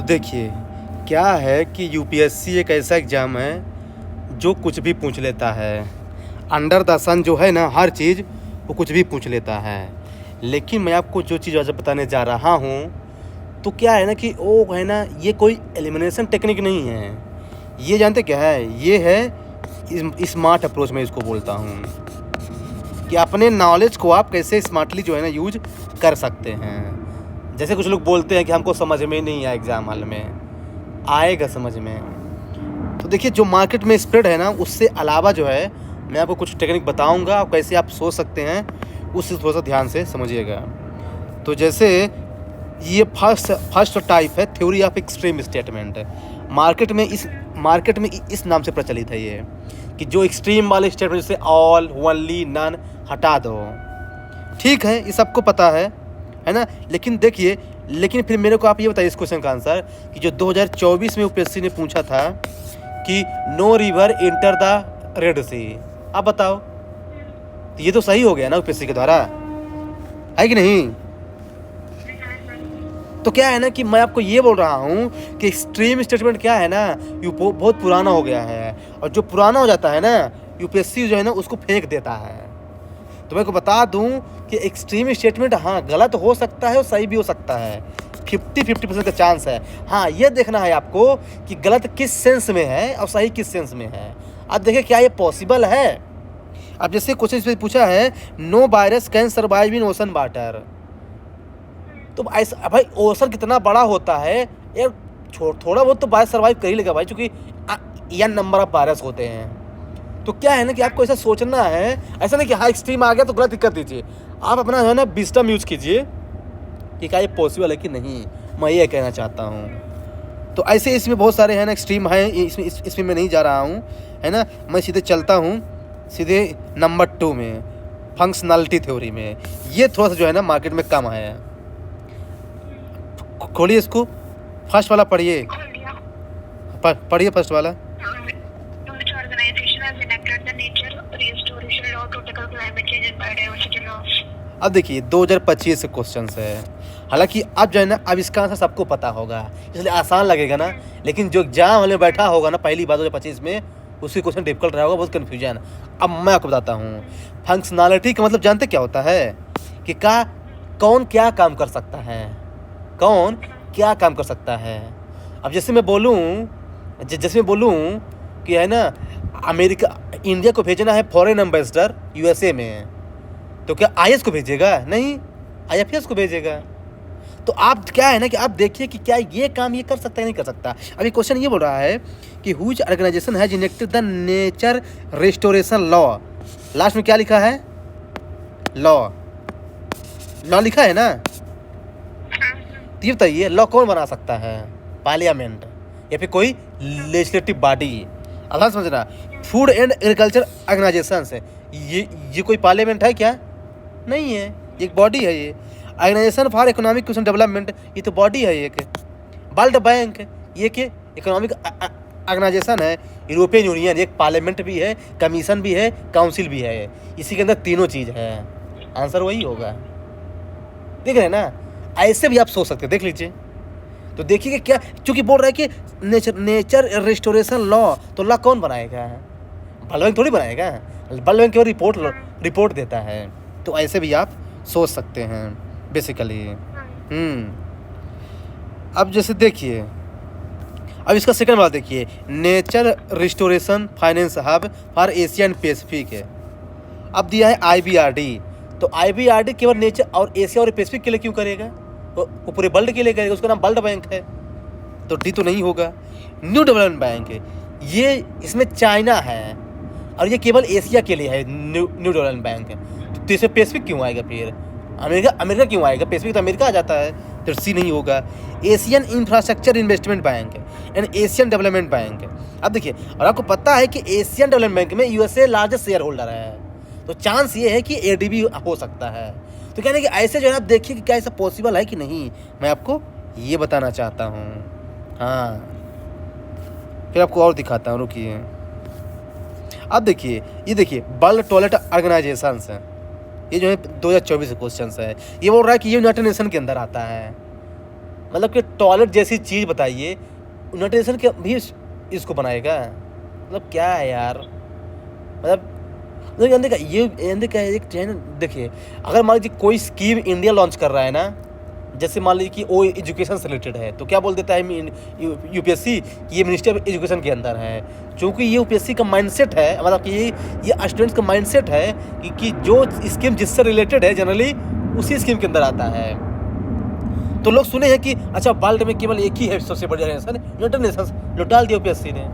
तो देखिए, क्या है कि यूपीएससी एक ऐसा एग्ज़ाम है जो कुछ भी पूछ लेता है। अंडर द सन जो है ना, हर चीज़ वो कुछ भी पूछ लेता है। लेकिन मैं आपको जो चीज़ आज बताने जा रहा हूँ, तो क्या है ना कि वो है ना, ये कोई एलिमिनेशन टेक्निक नहीं है। ये जानते क्या है? ये है स्मार्ट अप्रोच, मैं इसको बोलता हूँ कि अपने नॉलेज को आप कैसे स्मार्टली जो है ना यूज कर सकते हैं। जैसे कुछ लोग बोलते हैं कि हमको समझ में नहीं आया एग्ज़ाम हॉल में, आएगा समझ में। तो देखिए, जो मार्केट में स्प्रेड है ना, उससे अलावा जो है मैं आपको कुछ टेक्निक बताऊंगा और कैसे आप सोच सकते हैं, उससे थोड़ा सा ध्यान से समझिएगा। तो जैसे ये फर्स्ट टाइप है theory of extreme statement. Market में इस नाम से प्रचलित है ये, कि जो एक्सट्रीम वाले स्टेटमेंट जैसे ऑल, ओनली, नन हटा दो। ठीक है, ये सबको पता है ना। लेकिन फिर मेरे को आप ये बताइए इस क्वेश्चन का आंसर, कि जो 2024 में यूपीएससी ने पूछा था कि no river enter the Red Sea, आप बताओ, तो ये तो सही हो गया ना यूपीएससी के द्वारा, है कि नहीं? तो क्या है ना कि मैं आपको ये बोल रहा हूँ कि एक्सट्रीम स्टेटमेंट क्या है ना, ये बहुत पुराना हो गया है, और जो पुराना हो जाता है ना, यूपीएससी जो है ना उसको फेंक देता है। तो मैं को बता दूं कि एक्सट्रीम स्टेटमेंट हाँ गलत हो सकता है और सही भी हो सकता है, 50% का चांस है। हाँ, ये देखना है आपको कि गलत किस सेंस में है और सही किस सेंस में है। अब देखिए क्या ये पॉसिबल है। अब जैसे क्वेश्चन इसमें पूछा है, no virus can survive in ocean water. तो ऐसा भाई, ओशन कितना बड़ा होता है यार, थोड़ा बहुत तो वायरस सर्वाइव कर ही लेगा भाई, चूँकि n नंबर ऑफ वायरस होते हैं। तो क्या है ना कि आपको ऐसा सोचना है, ऐसा नहीं कि हाँ एक्सट्रीम आ गया तो गलत दिक्कत दीजिए। आप अपना है ना विजडम यूज कीजिए कि क्या ये पॉसिबल है कि नहीं, मैं ये कहना चाहता हूँ। तो ऐसे इसमें बहुत सारे हैं ना एक्सट्रीम हैं, इसमें मैं नहीं जा रहा हूँ, है ना। मैं सीधे चलता हूँ सीधे नंबर 2 में, फंक्शनलिटी थ्योरी में। ये थोड़ा सा जो है ना मार्केट में कम है। खोलिए इसको, फर्स्ट वाला पढ़िए, पढ़िए फर्स्ट वाला। अब देखिए 2025 से क्वेश्चन है, हालांकि अब जो है ना, अब इसका आंसर सबको पता होगा, इसलिए आसान लगेगा ना। लेकिन जो एग्जाम वाले बैठा होगा ना पहली बार 2025 में, उसकी क्वेश्चन डिफिकल्ट रहा होगा, बहुत कन्फ्यूजन। अब मैं आपको बताता हूँ, फंक्शनलिटी का मतलब जानते क्या होता है, कि कौन क्या काम कर सकता है, कौन क्या काम कर सकता है। अब जैसे मैं बोलूँ कि है ना, अमेरिका इंडिया को भेजना है फॉरेन एम्बेसडर यूएसए में, तो क्या आईएएस को भेजेगा? नहीं, आईएफएस को भेजेगा। तो आप क्या है ना कि आप देखिए कि क्या ये काम ये कर सकता है नहीं कर सकता। अभी क्वेश्चन ये बोल रहा है कि which organisation has enacted the nature restoration law. Last में क्या लिखा है? लॉ लिखा है ना। तो ये बताइए, लॉ कौन बना सकता है? पार्लियामेंट या फिर कोई लेजिस्लेटिव बॉडी। आसान समझना, फूड एंड एग्रीकल्चर ऑर्गेनाइजेशन है ये कोई पार्लियामेंट है क्या? नहीं है, एक बॉडी है ये। ऑर्गेनाइजेशन फॉर इकोनॉमिक डेवलपमेंट, ये तो बॉडी है एक। वर्ल्ड बैंक, ये के इकोनॉमिक ऑर्गेनाइजेशन है। यूरोपियन यूनियन, एक पार्लियामेंट भी है, कमीशन भी है, काउंसिल भी है। इसी के अंदर तीनों चीज़ है, आंसर वही होगा। देख रहे हैं ना, ऐसे भी आप सोच सकते हैं, देख लीजिए। तो देखिए क्या, चूंकि बोल रहा है कि नेचर रिस्टोरेशन लॉ, तो लॉ कौन बनाएगा? वर्ल्ड बैंक थोड़ी बनाएगा, वर्ल्ड बैंक केवल रिपोर्ट देता है। तो ऐसे भी आप सोच सकते हैं बेसिकली। अब जैसे देखिए, अब इसका सेकंड वाला देखिए, nature restoration finance hub for Asia and Pacific है। अब दिया है आईबीआरडी, तो आईबीआरडी केवल नेचर और एशिया और पैसिफिक के लिए क्यों करेगा? वो पूरे वर्ल्ड के लिए करेगा, उसका नाम वर्ल्ड बैंक है, तो डी तो नहीं होगा। न्यू डेवलपमेंट बैंक है, ये इसमें चाइना है, और ये केवल एशिया के लिए है न्यू डेवलपमेंट बैंक है। तो इसमें पैसिफिक क्यों आएगा? फिर अमेरिका क्यों आएगा? पैसिफिक तो अमेरिका आ जाता है, तो सी नहीं होगा। Asian infrastructure investment bank and Asian development bank. अब देखिए, और आपको पता है कि एशियन डेवलपमेंट बैंक में यूएसए लार्जेस्ट शेयर होल्डर है, तो चांस ये है कि एडीबी हो सकता है। तो कहने कि ऐसे जो है आप देखिए कि क्या ऐसा पॉसिबल है कि नहीं, मैं आपको ये बताना चाहता हूँ। हाँ, फिर आपको और दिखाता हूँ, रुकिए। अब देखिए, ये देखिए वर्ल्ड टॉयलेट ऑर्गेनाइजेशन है, ये जो है 2024 क्वेश्चन है। ये बोल रहा है कि ये यूनाइटेड नेशन के अंदर आता है, मतलब कि टॉयलेट जैसी चीज़ बताइए, यूनाइटेड नेशन के भी इसको बनाएगा? मतलब क्या है यार, मतलब ये का एक ट्रेंड देखिए, अगर मान लीजिए कोई स्कीम इंडिया लॉन्च कर रहा है ना, जैसे मान लीजिए कि वो एजुकेशन से रिलेटेड है, तो क्या बोल देता है यूपीएससी कि ये मिनिस्ट्री ऑफ एजुकेशन के अंदर है, क्योंकि ये यूपीएससी का माइंडसेट है, मतलब कि ये स्टूडेंट्स का माइंडसेट है कि जो स्कीम जिससे रिलेटेड है जनरली उसी स्कीम के अंदर आता है। तो लोग सुने हैं कि अच्छा वर्ल्ड में केवल एक ही है सबसे बड़ा नेशन, यूनाइटेड नेशंस, जो डाल दिया यूपीएससी ने।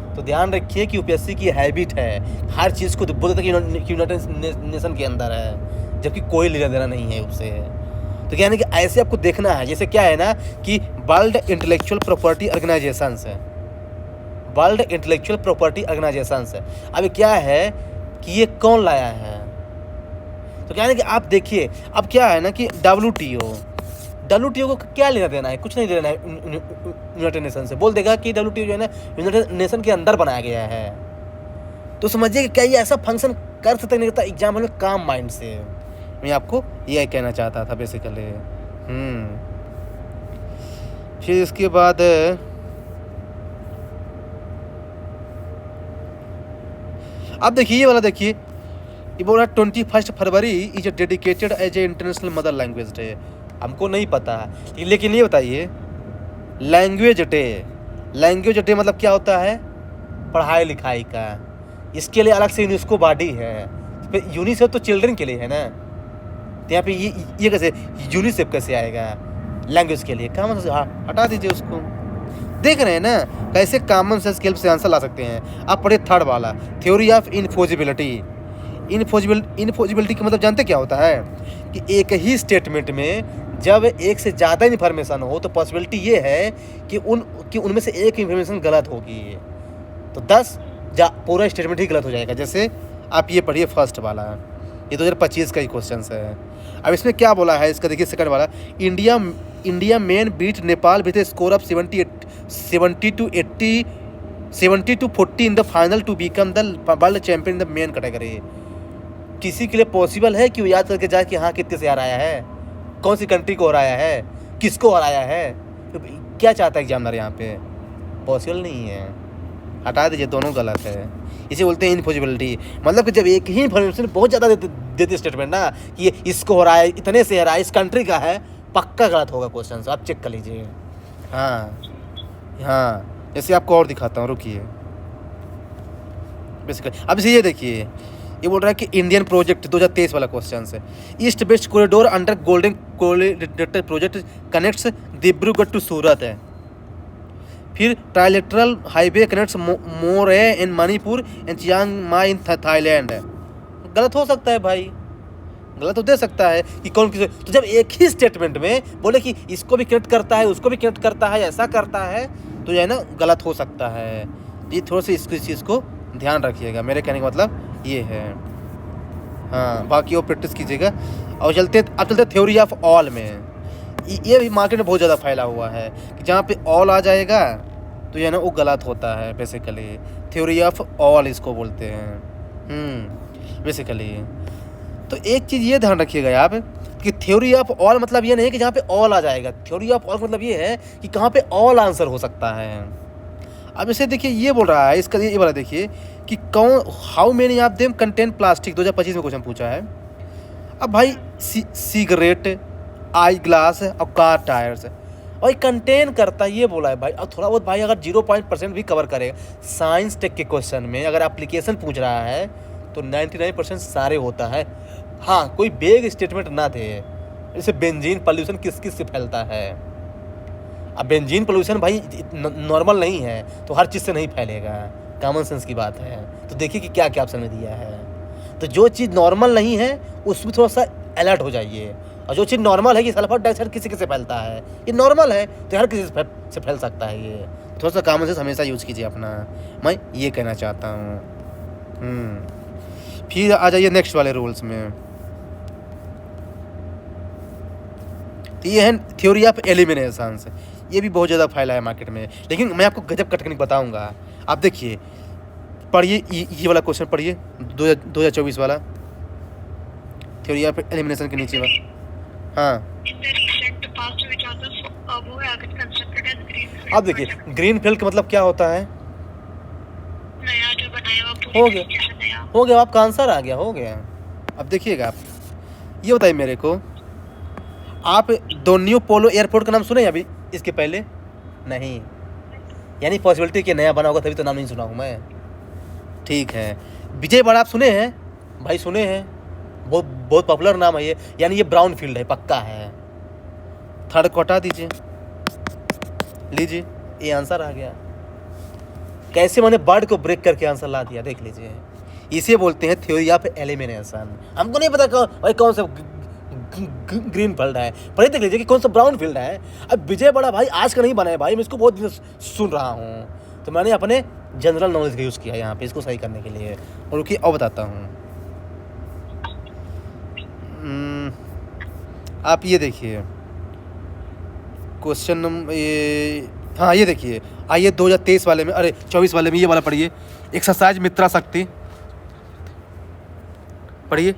तो ध्यान रखिए कि यूपीएससी की हैबिट है हर चीज़ को बोल देता है कि यूनाइटेड नेशन के अंदर है, जबकि कोई लेना देना नहीं है उससे। तो क्या है कि ऐसे आपको देखना है, जैसे क्या है ना कि वर्ल्ड इंटेलेक्चुअल प्रॉपर्टी ऑर्गेनाइजेशंस है, वर्ल्ड इंटेलेक्चुअल प्रॉपर्टी ऑर्गेनाइजेशंस है। अब क्या है कि ये कौन लाया है, तो क्या है कि आप देखिए, अब क्या है ना कि डब्ल्यूटीओ को क्या लेना देना है, कुछ नहीं लेना है यूनाइटेड नेशन से। बोल देगा कि डब्ल्यूटीओ जो है ना यूनाइटेड नेशन के अंदर बनाया गया है। तो समझिए कि क्या ये ऐसा फंक्शन कर सकता नहीं करता एग्जाम में काम माइंड से। मैं आपको यही कहना चाहता था बेसिकली। फिर इसके बाद अब देखिए ये वाला, देखिए ये बोल रहा है 21 फरवरी is dedicated as a international mother language day. हमको नहीं पता है, लेकिन ये बताइए लैंग्वेज डे मतलब क्या होता है? पढ़ाई लिखाई का। इसके लिए अलग से यूनेस्को बॉडी है, फिर यूनिसेफ तो चिल्ड्रन के लिए है ना, तो यहाँ पे ये कैसे यूनिसेफ कैसे आएगा लैंग्वेज के लिए? कॉमन सेंस हटा दीजिए उसको। देख रहे हैं ना कैसे कॉमन सेंस के से आंसर ला सकते हैं। आप पढ़े थर्ड वाला, थ्योरी ऑफ इनफॉजिबिलिटी। इनफॉजिबिलिटी का मतलब जानते क्या होता है? कि एक ही स्टेटमेंट में जब एक से ज़्यादा इन्फॉर्मेशन हो तो पॉसिबिलिटी ये है कि उनमें से एक इन्फॉर्मेशन गलत होगी, तो 10 पूरा स्टेटमेंट ही गलत हो जाएगा। जैसे आप ये पढ़िए फर्स्ट वाला, ये 2025 का ही क्वेश्चन है। अब इसमें क्या बोला है इसका देखिए, सेकंड वाला, India men beat Nepal with a score of 70 to 40 in the final to become the world champion in the men category. किसी के लिए पॉसिबल है कि वो याद करके जाए कि हाँ कितने से हराया है, कौन सी कंट्री को हराया है, किसको हराया है? तो क्या चाहता है एग्जामिनर यहाँ पे? पॉसिबल नहीं है, हटा दीजिए, दोनों गलत है। इसे बोलते हैं इनफॉजिबिलिटी। मतलब कि जब एक ही इन्फॉर्मेशन बहुत ज़्यादा देते स्टेटमेंट ना कि ये इसको हराया, इतने से हराया, इस कंट्री का है, पक्का गलत होगा क्वेश्चन, आप चेक कर लीजिए। हाँ जैसे आपको और दिखाता हूँ, रुकिए। बेसिकली अब इसे ये देखिए, ये बोल रहा है कि इंडियन प्रोजेक्ट 2023 वाला क्वेश्चन है। East West corridor under Golden corridor project connects Dibrugarh to Surat है। फिर trilateral highway connects Moreh in Manipur and Chiang Mai in Thailand. गलत हो सकता है भाई, गलत तो दे सकता है कि कौन किस। तो जब एक ही स्टेटमेंट में बोले कि इसको भी कनेक्ट करता है, उसको भी कनेक्ट करता है, ऐसा करता है, तो जो है ना गलत हो सकता है। ये थोड़ा सा इस चीज़ को ध्यान रखिएगा, मेरे कहने का मतलब ये है। हाँ बाकी वो प्रैक्टिस कीजिएगा। और चलते थ्योरी ऑफ ऑल में, ये भी मार्केट में बहुत ज़्यादा फैला हुआ है कि जहाँ पे ऑल आ जाएगा तो ये ना वो गलत होता है। बेसिकली थ्योरी ऑफ ऑल इसको बोलते हैं बेसिकली। तो एक चीज़ ये ध्यान रखिएगा आप कि थ्योरी ऑफ ऑल मतलब ये नहीं कि जहाँ पे ऑल आ जाएगा। थ्योरी ऑफ ऑल मतलब ये है कि कहाँ पे ऑल आंसर हो सकता है। अब इसे देखिए, ये बोल रहा है इसका, ये वाला देखिए कि कौन, how many of them contain plastic, 2025 में क्वेश्चन पूछा है। अब भाई सिगरेट, आई ग्लास और कार टायर्स और कंटेन करता है, ये बोला है भाई। और थोड़ा बहुत भाई अगर 0% भी कवर करेगा साइंस टेक के क्वेश्चन में, अगर एप्लीकेशन पूछ रहा है तो 99% सारे होता है। हाँ कोई बेग स्टेटमेंट ना थे, जैसे बेंजीन पॉल्यूशन किस किस से फैलता है। अब बेंजीन पॉल्यूशन भाई नॉर्मल नहीं है तो हर चीज़ से नहीं फैलेगा, कॉमन सेंस की बात है। तो देखिए कि क्या क्या ऑप्शन में दिया है। तो जो चीज़ नॉर्मल नहीं है उसमें थोड़ा सा अलर्ट हो जाइए, और जो चीज़ नॉर्मल है कि सल्फर डाइऑक्साइड किसी किसी से फैलता है, ये नॉर्मल है तो हर किसी से फैल सकता है। ये थोड़ा सा कॉमन सेंस हमेशा यूज़ कीजिए अपना, मैं ये कहना चाहता हूँ। फिर आ जाइए नेक्स्ट वाले रूल्स में। तो ये है थ्योरी ऑफ एलिमिनेशंस, ये भी बहुत ज़्यादा फैला है मार्केट में, लेकिन मैं आपको गजब टेक्निक बताऊंगा। आप देखिए, पढ़िए ये वाला क्वेश्चन पढ़िए 2024 वाला, थ्योरी ऑफ एलिमिनेशन के नीचे वाला। हाँ target constructed as greenfield अब देखिए project. ग्रीन फील्ड का मतलब क्या होता है? नया जो बनाया हुआ पूरी हो गया। तरीके से नया. हो गया, आपका आंसर आ गया, हो गया। अब देखिएगा आप, ये बताइए मेरे को, आप दोन्यू पोलो एयरपोर्ट का नाम सुने हैं अभी इसके पहले? नहीं, यानी पॉसिबिलिटी कि नया बना होगा तभी तो नाम नहीं सुना हूँ मैं। ठीक है, विजयवाड़ा आप सुने हैं? भाई सुने हैं, बहुत बहुत पॉपुलर नाम है ये, यानी ये ब्राउन फील्ड है, पक्का है। थर्ड को हटा दीजिए, लीजिए ये आंसर आ गया। कैसे मैंने वर्ड को ब्रेक करके आंसर ला दिया, देख लीजिए। इसे बोलते हैं थ्योरी ऑफ एलिमिनेशन। हमको नहीं पता भाई कौन सा ग्रीन फील्ड है, पर ये देख लीजिए कि कौन सा ब्राउन फील्ड है। अब विजयवाड़ा भाई आज का नहीं बना है भाई, मैं इसको बहुत दिन से सुन रहा हूँ, तो मैंने अपने जनरल नॉलेज का यूज़ किया यहाँ पे इसको सही करने के लिए। और रुकिए और बताता हूँ। आप ये देखिए क्वेश्चन नंबर ये, हाँ ये देखिए, आइए 2023 वाले में, अरे 24 वाले में ये वाला पढ़िए, एक्सरसाइज मित्रा शक्ति पढ़िए।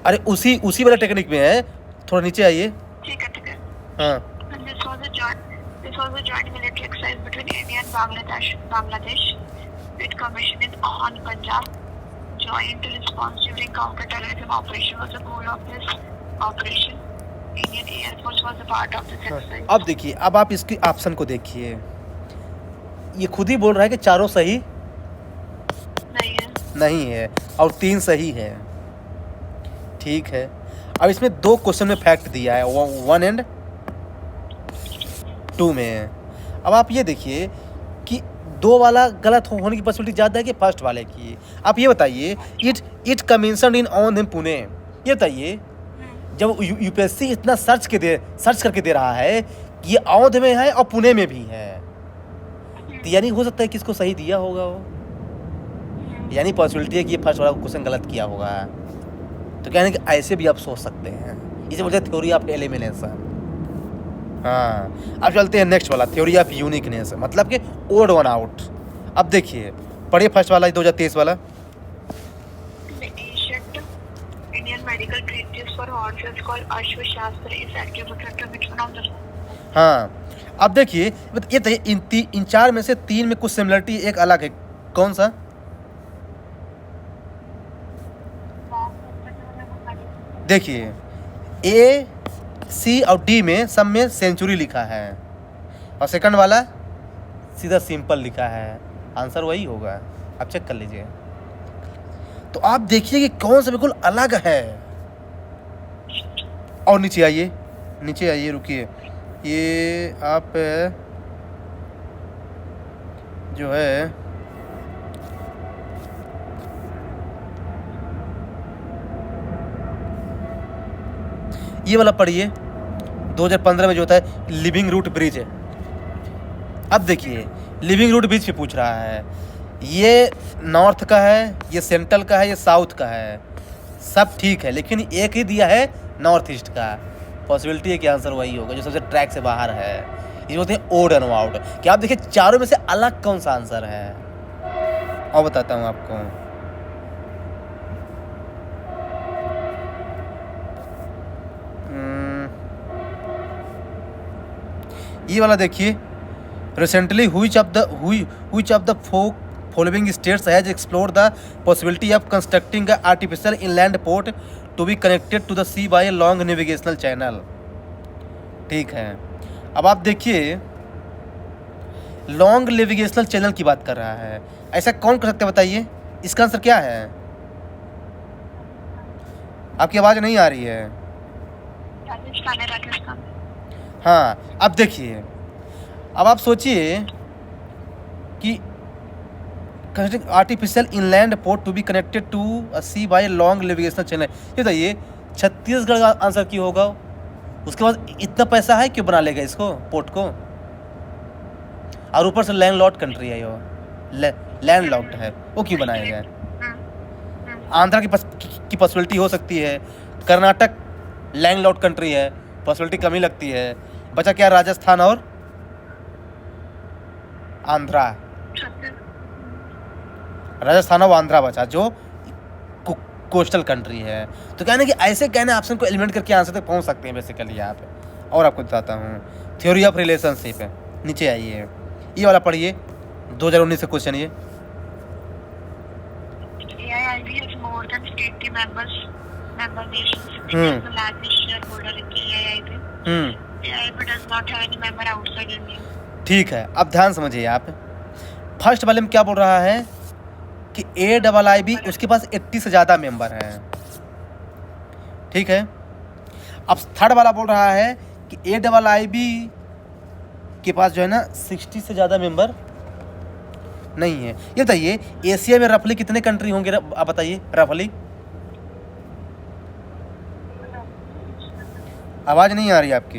अरे उसी वाला टेक्निक में है, थोड़ा नीचे आइए। ठीक है. हाँ And this was a joint military exercise between India and Bangladesh. It commissioned on Punjab. Joint response during counter-terrorism operation was the goal of this operation. Indian Air Force was a part of this exercise. अब देखिए, अब आप इसकी option को देखिए, ये खुद ही बोल रहा है कि चारों सही नहीं है और 3 सही है। ठीक है, अब इसमें 2 क्वेश्चन में फैक्ट दिया है, 1 एंड 2 में। अब आप ये देखिए कि 2 वाला गलत होने की पॉसिबिलिटी ज़्यादा है कि फर्स्ट वाले की। आप ये बताइए, it commission in on in Pune, ये बताइए जब यूपीएससी इतना सर्च करके दे रहा है कि ये औंध में है और पुणे में भी है, तो यानी हो सकता है कि इसको सही दिया होगा वो, यानी पॉसिबिलिटी है कि ये फर्स्ट वाला क्वेश्चन गलत किया होगा। तो कहने कि ऐसे भी आप सोच सकते हैं, इसे बोलते हैं थ्योरी ऑफ एलिमिनेशन। हाँ, अब चलते हैं नेक्स्ट वाला, थ्योरी ऑफ यूनिकनेस, मतलब कि ओड वन आउट। अब देखिए पढ़िए फर्स्ट वाला 2023 वाला। Indian medical treatise for horses called Ashwashastra is attributed to which one of the? हाँ, अब देखिए ये इन 4 में से 3 में कुछ सिमिलरिटी, एक अलग है, कौन सा? देखिए ए, सी और डी में सब में सेंचुरी लिखा है, और सेकंड वाला सीधा सिंपल लिखा है, आंसर वही होगा। आप चेक कर लीजिए, तो आप देखिए कि कौन सा बिल्कुल अलग है। और नीचे आइए, रुकिए, ये आप जो है ये वाला पढ़िए, 2015 में जो होता है लिविंग रूट ब्रिज है। अब देखिए लिविंग रूट ब्रिज पे पूछ रहा है, ये नॉर्थ का है, ये सेंट्रल का है, ये साउथ का है, सब ठीक है, लेकिन एक ही दिया है नॉर्थ ईस्ट का। पॉसिबिलिटी है कि आंसर वही होगा जो सबसे ट्रैक से बाहर है। ये बोलते हैं ओड एंड आउट, कि आप देखिए चारों में से अलग कौन सा आंसर है। और बताता हूँ आपको, ये वाला देखिए, recently which of the following states has explored the possibility of constructing a artificial inland port to be connected to the sea by a long navigational channel. ठीक है, अब आप देखिए लॉन्ग नेविगेशनल चैनल की बात कर रहा है, ऐसा कौन कर सकते हैं बताइए? इसका आंसर क्या है? आपकी आवाज़ नहीं आ रही है। राजस्थान। हाँ, अब देखिए, अब आप सोचिए कि artificial inland port to be connected to a sea by long navigational channel, ये बताइए छत्तीसगढ़ का आंसर क्यों होगा? उसके बाद इतना पैसा है क्यों बना लेगा इसको, पोर्ट को? और ऊपर से लैंड लॉक्ड कंट्री है, लैंड लॉक्ड है, वो क्यों बनाएगा? आंध्रा की पॉसिबिलिटी हो सकती है, कर्नाटक लैंड लॉक्ड कंट्री है, पॉसिबिलिटी कम ही लगती है। बचा क्या? राजस्थान और आंध्रा। राजस्थान और आंध्रा बचा, जो कोस्टल कंट्री है। तो कहने कि ऐसे कहने ऑप्शन को एलिमिनेट करके आंसर तक पहुंच सकते हैं बेसिकली यहाँ पे। और आपको बताता हूँ थ्योरी ऑफ रिलेशनशिप है, नीचे आइए ये वाला पढ़िए 2019 से क्वेश्चन ये। AIIB has more than 80 member nations. India is the largest shareholder in AIIB. AIIB does not have any member outside India. ठीक है, अब ध्यान समझिए आप। फर्स्ट वाले में क्या बोल रहा है कि AIIB उसके पास 80 से ज़्यादा मेंबर हैं, ठीक है। अब थर्ड वाला बोल रहा है कि AIIB के पास जो है ना 60 से ज़्यादा मेंबर नहीं है। ये बताइए एशिया में रफली कितने कंट्री होंगे, आप बताइए रफली। आवाज़ नहीं आ रही आपकी।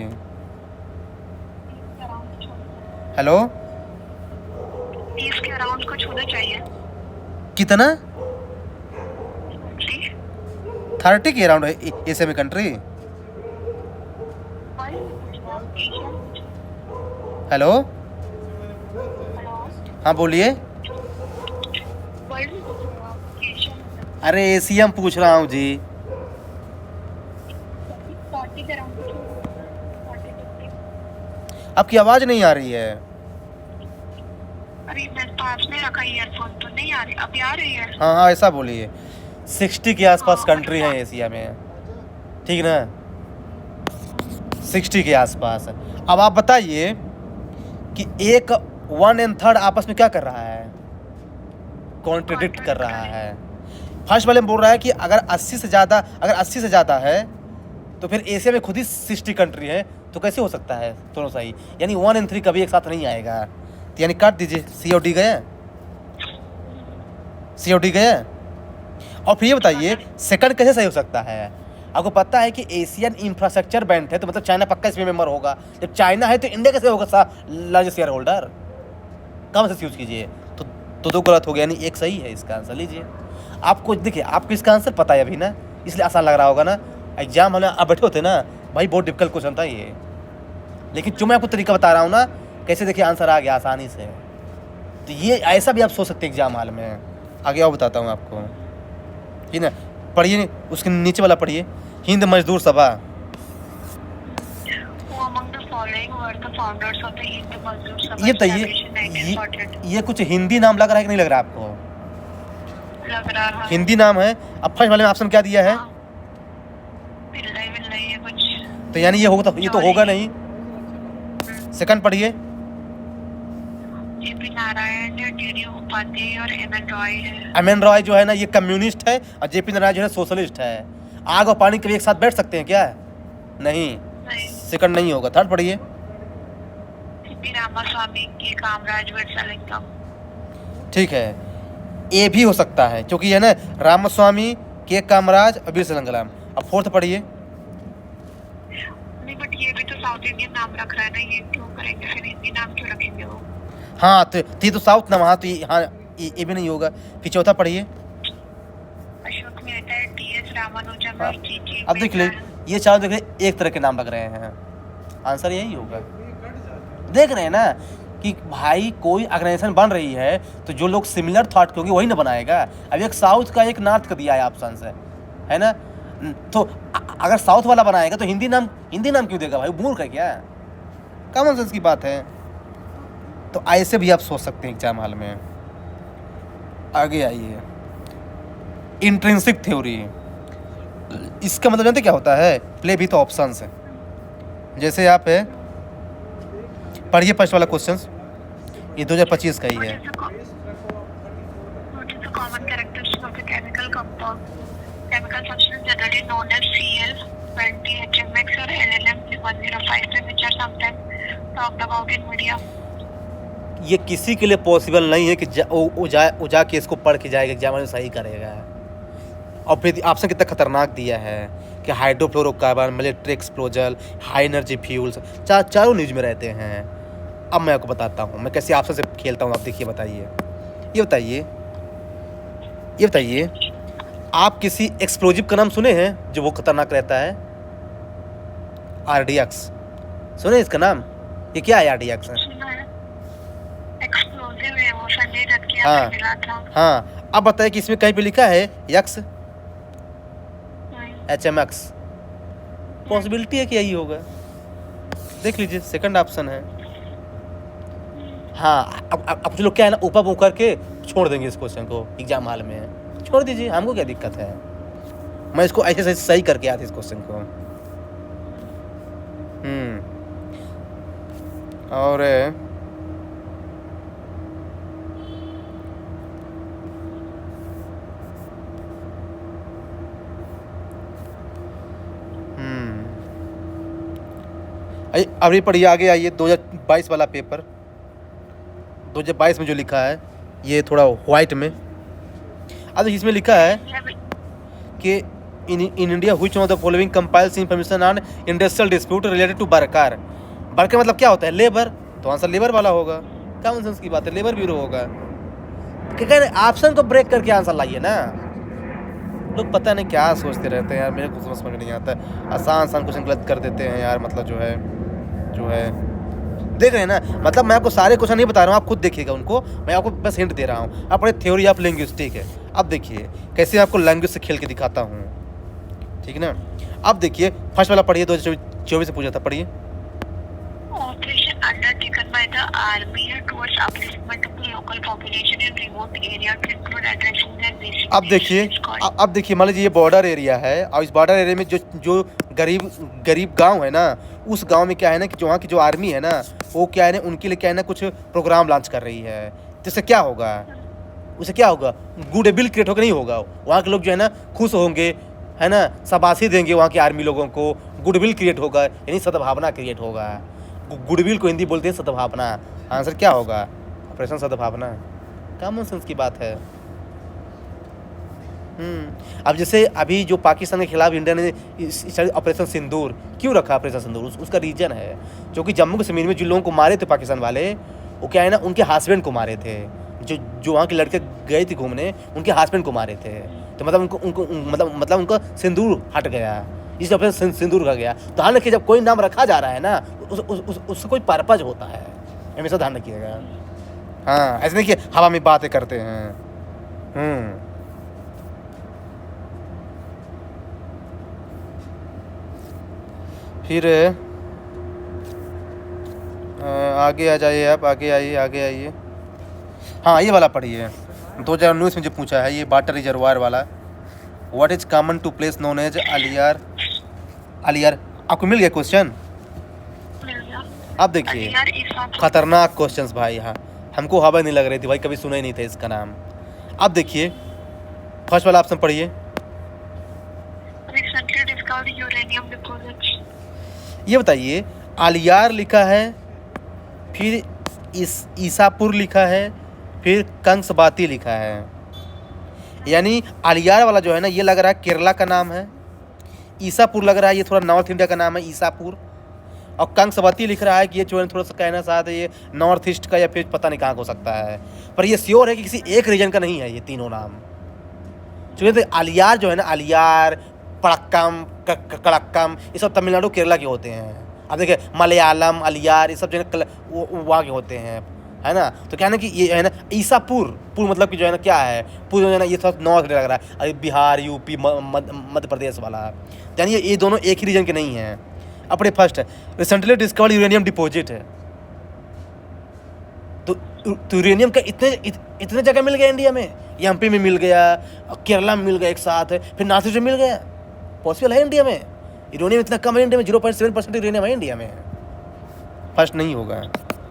हेलो, 30 के अराउंड कुछ होना चाहिए। कितना? 30? 30 के अराउंड है एशिया में कंट्री। हेलो, हाँ बोलिए। अरे एशिया में पूछ रहा हूँ जी। आपकी आवाज़ नहीं आ रही है। अरे मैं पास में रखा ईयरफोन तो नहीं आ रही, अभी आ रही है। हाँ हाँ ऐसा बोलिए। 60 के आसपास कंट्री हैं एशिया में, ठीक ना, 60 के आसपास। अब आप बताइए कि एक 1 and 3 आपस में क्या कर रहा है, कॉन्ट्रडिक्ट कर रहा है। फर्स्ट वाले में बोल रहा है कि अगर 80 से ज़्यादा है तो फिर एशिया में खुद ही 60 कंट्री है, तो कैसे हो सकता है दोनों सही, यानी 1 and 3 कभी एक साथ नहीं आएगा। तो यानी काट दीजिए, COD गया। और फिर ये बताइए सेकंड कैसे सही हो सकता है। आपको पता है कि एशियन इंफ्रास्ट्रक्चर बैंक है, तो मतलब चाइना पक्का इसमें मेंबर होगा। जब चाइना है तो इंडिया कैसे होगा लार्जेस्ट शेयर होल्डर। कम से यूज कीजिए, तो दो गलत हो गया, यानी एक सही है। इसका आंसर लीजिए। आपको देखिए, आपको इसका आंसर पता है अभी ना, इसलिए आसान लग रहा होगा ना। एग्जाम हमें अब बैठे होते ना भाई, बहुत डिफिकल्ट क्वेश्चन था ये, लेकिन जो मैं आपको तरीका बता रहा हूँ ना, कैसे देखिए आंसर आ गया आसानी से। तो ये ऐसा भी आप सोच सकते हैं एग्जाम हाल में। आगे और बताता हूँ आपको, ठीक ना। पढ़िए उसके नीचे वाला पढ़िए, हिंद मजदूर सभा। ये बताइए ये कुछ हिंदी नाम लग रहा है कि नहीं लग रहा आपको? लग रहा है हिंदी नाम है। अब फर्स्ट वाले में ऑप्शन क्या दिया है? है कुछ, तो यानी ये होगा, ये तो होगा नहीं। सेकंड पढ़िए। जेपी नारायण, DD उपाध्याय और एम एन रॉय जो है ना ये कम्युनिस्ट है, और जेपी नारायण जो है सोशलिस्ट है। आग और पानी कभी एक साथ बैठ सकते हैं क्या? नहीं। सेकंड नहीं होगा। थर्ड पढ़िए। रामास्वामी के कामराज बिरसालिंगम। ठीक है, ए भी हो सकता है क्योंकि है ना रामास्वामी के कामराज और बिरसालिंगम। अब फोर्थ पढ़िए। नहीं बट ये भी तो साउथ इंडियन नाम रख रहा है ना, ये क्यों करेंगे फिर, हिंदी नाम क्यों रखेंगे वो? हाँ तो ये तो साउथ ना, वहाँ तो हाँ ये भी नहीं होगा। फिर चौथा पढ़िए। अशोक मेहता, TS रामानुजम और GG। अब देख ले, ये चारों देख ले एक तरह के नाम लग रहे हैं, आंसर यही होगा। देख रहे हैं ना कि भाई कोई ऑर्गेनाइजेशन बन रही है तो जो लोग सिमिलर थॉट के होंगे वही ना बनाएगा। अब एक साउथ का एक नॉर्थ का दिया है ऑप्शन से, है ना। तो अगर साउथ वाला बनाएगा तो हिंदी नाम क्यों देगा भाई, मूर्ख है क्या? कॉमन सेंस की बात है। तो ऐसे भी आप सोच सकते हैं एग्जाम हॉल में। आगे आइए, इंट्रिंसिक थ्योरी। इसका मतलब जानते क्या होता है? प्ले भी तो ऑप्शंस है। जैसे आप है पढ़िए फर्स्ट वाला क्वेश्चन, ये 2025 का ही है। Common characteristics of the chemical compound, chemical substance generally known as Cl, 20, HMX or LLM 105, which are sometimes talked about in media. ये किसी के लिए पॉसिबल नहीं है कि वो जाके इसको पढ़ के जाएगा एग्जाम में सही करेगा। और फिर ऑप्शन कितना खतरनाक दिया है कि hydrofluorocarbon, military explosion, high energy fuels, चारों न्यूज में रहते हैं। अब मैं आपको बताता हूँ मैं कैसे ऑप्शन से खेलता हूँ। आप देखिए, ये बताइए आप किसी एक्सप्लोजिव का नाम सुने हैं जो वो खतरनाक रहता है? RDX सुने इसका नाम? ये क्या है RDX? एक्सप्लोजिव है वो, संजय दत्त के हाँ मिला था। हाँ, अब बताइए कि इसमें कहीं पे लिखा है यक्स? HMX, पॉसिबिलिटी है कि यही होगा। देख लीजिए, सेकंड ऑप्शन है। हाँ, अब कुछ लोग क्या है ना, ऊपर मुँह करके छोड़ देंगे इस क्वेश्चन को एग्जाम हॉल में। छोड़ दीजिए, हमको क्या दिक्कत है। मैं इसको ऐसे सही करके आती इस क्वेश्चन को। और अभी पढ़िए, आगे आइए। 2022 वाला पेपर, 2022 में जो लिखा है ये थोड़ा वाइट में। अब इसमें लिखा है कि in India which of the following compiles information on industrial dispute related to worker. Worker मतलब क्या होता है? लेबर। तो आंसर लेबर वाला होगा। कॉमन सेंस की बात है, लेबर ब्यूरो होगा। क्या ऑप्शन को ब्रेक करके आंसर लाइए ना। लोग पता नहीं क्या सोचते रहते हैं यार, मेरे को समझ में नहीं आता। आसान क्वेश्चन गलत कर देते हैं यार। मतलब जो है देख रहे हैं ना, मतलब मैं आपको सारे क्वेश्चन नहीं बता रहा हूँ, आप खुद देखिएगा उनको। मैं आपको बस हिंट दे रहा हूँ। अपने थ्योरी ऑफ लैंग्विस्टिक है। अब देखिए कैसे आपको लैंग्वेज से खेल के दिखाता हूँ, ठीक है ना। अब देखिए फर्स्ट वाला पढ़िए, 2024 से पूछा था, पढ़िए। Operation undertaken by the army towards upliftment of the local population in remote area to include addressing their basic अब देखिए, अब देखिए, मान लीजिए ये बॉर्डर एरिया है और इस बॉर्डर एरिया में जो गरीब गांव है ना, उस गांव में क्या है ना कि जो वहाँ की जो आर्मी है ना, वो क्या है ना, उनके लिए क्या है ना कुछ प्रोग्राम लॉन्च कर रही है। तो इससे क्या होगा? उससे क्या होगा? गुड विल क्रिएट होगा, नहीं होगा? वहाँ के लोग जो है ना खुश होंगे, है ना, शाबाशी देंगे वहाँ के आर्मी लोगों को, गुडविल क्रिएट होगा, यानी सद्भावना क्रिएट होगा। गुडविल को हिंदी बोलते हैं सद्भावना। आंसर क्या होगा? ऑपरेशन सद्भावना। कॉमन सेंस की बात है। अब जैसे अभी जो पाकिस्तान के खिलाफ इंडिया ने ऑपरेशन सिंदूर क्यों रखा? ऑपरेशन सिंदूर उसका रीजन है, क्योंकि जम्मू कश्मीर में जिन लोगों को मारे थे पाकिस्तान वाले, वो क्या है ना, उनके हस्बैंड को मारे थे। जो वहाँ के लड़के गए थे घूमने, उनके हस्बैंड को मारे थे। तो मतलब उनको उनका सिंदूर हट गया, इसलिए ऑपरेशन सिंदूर का गया। तो ध्यान रखिए, जब कोई नाम रखा जा रहा है ना, उससे कोई पर्पज होता है, हमेशा ध्यान रखिएगा। हाँ, ऐसे नहीं कि हवा में बातें करते हैं। फिर आगे आ जाइए आप, आगे आइए। हाँ, ये वाला पढ़िए, 2019 में जो पूछा है, ये वाटर रिजर्वायर वाला। What is common to place known as Aliyar? आपको मिल गया क्वेश्चन? अब देखिए, खतरनाक क्वेश्चंस भाई। हाँ, हमको हवा नहीं लग रही थी भाई, कभी सुना ही नहीं था इसका नाम। अब देखिए फर्स्ट वाला ऑप्शन पढ़िए। ये बताइए, अलियार लिखा है, फिर ईसापुर लिखा है, फिर कंसबाती लिखा है। यानी अलियार वाला जो है ना, ये लग रहा है केरला का नाम है। ईसापुर लग रहा है ये थोड़ा नॉर्थ इंडिया का नाम है, ईसापुर। और कंसबाती लिख रहा है कि ये जो है थोड़ा सा कहना चाहता है ये नॉर्थ ईस्ट का या फिर पता नहीं कहाँ हो सकता है। पर ये श्योर है कि किसी एक रीजन का नहीं है ये तीनों नाम। चूँकि अलियार जो है ना, अलियार, पड़क्कम, कड़क्कम, ये सब तमिलनाडु केरला के होते हैं। अब देखिए मलयालम, अलियार, ये सब जो है वहाँ के होते हैं, है ना। तो क्या है ना कि ये है ना ईसापुर मतलब कि जो है ना क्या है, पूरा जो है ना ये सब नॉर्थ लग रहा है, अरे बिहार, यूपी, मध्य प्रदेश वाला। यानी ये दोनों एक ही रीजन के नहीं हैं। अपने फर्स्ट है रिसेंटली डिस्कवर्ड यूरेनियम डिपॉजिट है। तो यूरेनियम का इतने जगह मिल गया इंडिया में, एमपी में मिल गया, केरला में मिल गया एक साथ, फिर नॉर्थ ईस्ट में मिल गया। पॉसिबल है इंडिया में? यूरेनियम इतना कम है इंडिया में, 0.7% यूरेनियम है इंडिया में। फर्स्ट नहीं होगा।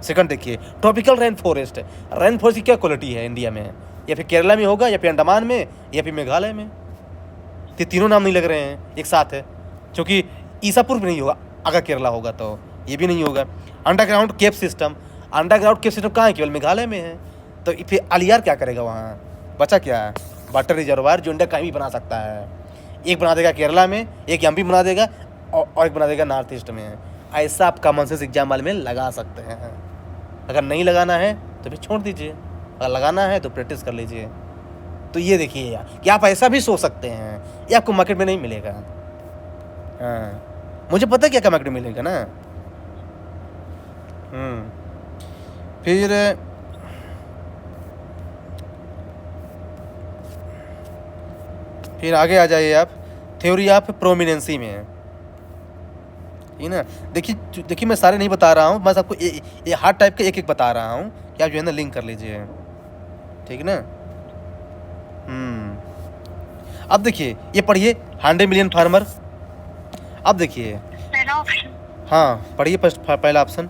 सेकंड देखिए, ट्रॉपिकल रेन फॉरेस्ट की क्या क्वालिटी है इंडिया में? या फिर केरला में होगा, या फिर अंडमान में, या फिर मेघालय में। तो तीनों नाम नहीं लग रहे हैं एक साथ है, क्योंकि ईसापुर में नहीं होगा, अगर केरला होगा तो ये भी नहीं होगा। अंडरग्राउंड केप सिस्टम कहाँ है? केवल मेघालय में है। तो फिर अलियार क्या करेगा वहाँ? बचा क्या? वाटर रिजर्वायर जो इंडिया कहीं भी बना सकता है। एक बना देगा केरला में, एक एमपी बना देगा, और एक बना देगा नॉर्थ ईस्ट में। ऐसा आप कॉमन सेंस एग्जाम वाले में लगा सकते हैं। अगर नहीं लगाना है तो फिर छोड़ दीजिए, अगर लगाना है तो प्रैक्टिस कर लीजिए। तो ये देखिए यार कि आप ऐसा भी सोच सकते हैं, ये आपको मार्केट में नहीं मिलेगा। हाँ, मुझे पता क्या मार्केट में मिलेगा ना। फिर आगे आ जाइए आप, थ्योरी ऑफ प्रोमिनेंसी में है, ठीक है ना। देखिए मैं सारे नहीं बता रहा हूँ, बस आपको ये हर टाइप के एक एक बता रहा हूँ कि आप जो है ना लिंक कर लीजिए, ठीक है ना। अब देखिए ये पढ़िए 100 मिलियन फार्मर। अब देखिए पहला ऑप्शन, हाँ पढ़िए पहला option.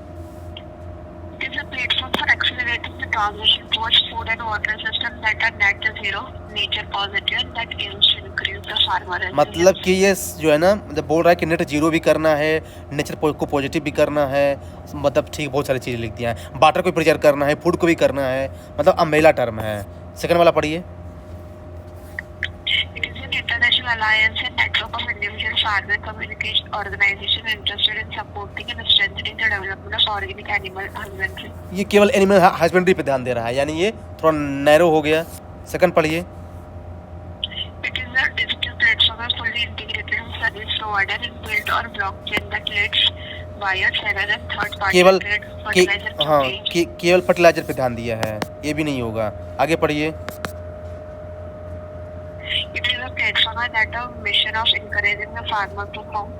it is a platform for accelerating the transition towards food and water systems that are net zero, nature positive, and that aims to increase the farmer resilience. मतलब कि ये जो है ना, जब बोल रहा है कि नेट जीरो भी करना है, नेचर को पॉजिटिव भी करना है, मतलब ठीक बहुत सारी चीज़ें लिख दिया है। वाटर को प्रिजर्व करना है, फूड को भी करना है, मतलब अम्ब्रेला टर्म है। सेकंड वाला पढ़िए। It is an international alliance and network of individual farmer communication organization interested in supporting and strengthening the development of organic animal husbandry. ये केवल एनिमल हस्बेंड्री पे ध्यान दे रहा है, यानी ये थोड़ा नैरो हो गया। सेकंड पढ़िए। It is a digital platform of fully integrated service provider and built on blockchain that lets buyers, sellers and third parties केवल trade fertilizer हाँ exchange. केवल फर्टिलाइजर पे ध्यान दिया है, ये भी नहीं होगा। आगे पढ़िए। It is a platform that a mission of encouraging the farmer to farm.